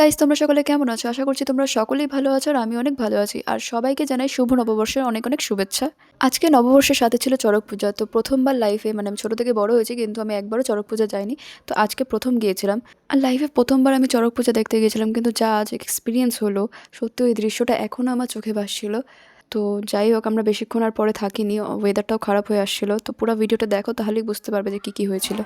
Guys, তোমরা সকলে কেমন আছো? আশা করছি তোমরা সকলেই ভালো আছো আর আমি অনেক ভালো আছি। আর সবাইকে জানাই শুভ নববর্ষের অনেক অনেক শুভেচ্ছা। আজকে নববর্ষের সাথে ছিল চড়ক পূজা। তো প্রথমবার লাইফে মানে আমি ছোট থেকে বড় হয়েছি কিন্তু আমি একবারও চড়ক পূজা যাইনি। তো আজকে প্রথম গিয়েছিলাম। আর লাইফে প্রথমবার আমি চড়ক পূজা দেখতে গিয়েছিলাম, কিন্তু যা আজ এক্সপিরিয়েন্স হলো, সত্যি ওই দৃশ্যটা এখনও আমার চোখে ভাসছিল। তো যাই হোক, আমরা বেশিক্ষণ আর পরে থাকিনি, ওয়েদারটাও খারাপ হয়ে আসছিল। তো পুরো ভিডিওটা দেখো, তাহলেই বুঝতে পারবে যে কী হয়েছিল।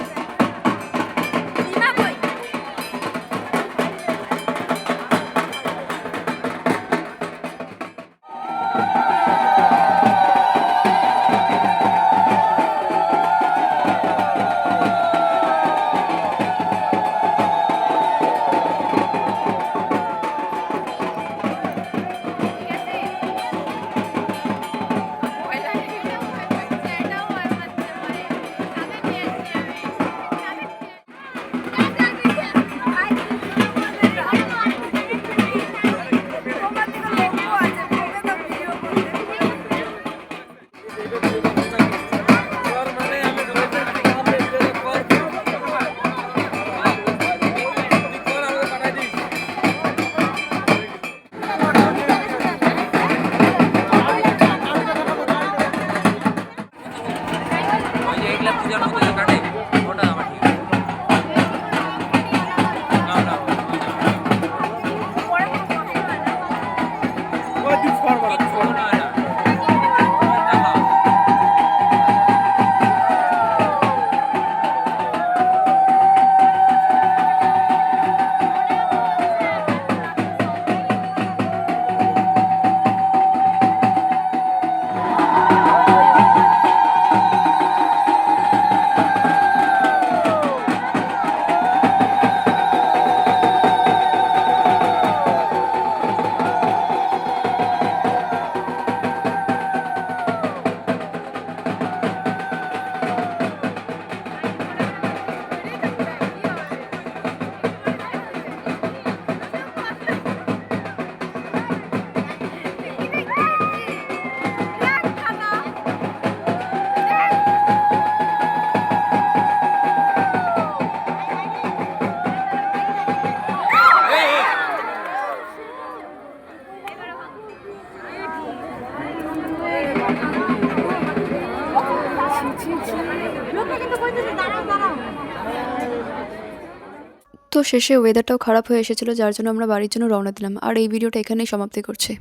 তো শেষে ওয়েদারটাও খারাপ হয়ে এসেছিল, যার জন্য আমরা বাড়ির জন্য রওনা দিলাম। আর এই ভিডিওটা এখানেই সমাপ্তি করছি।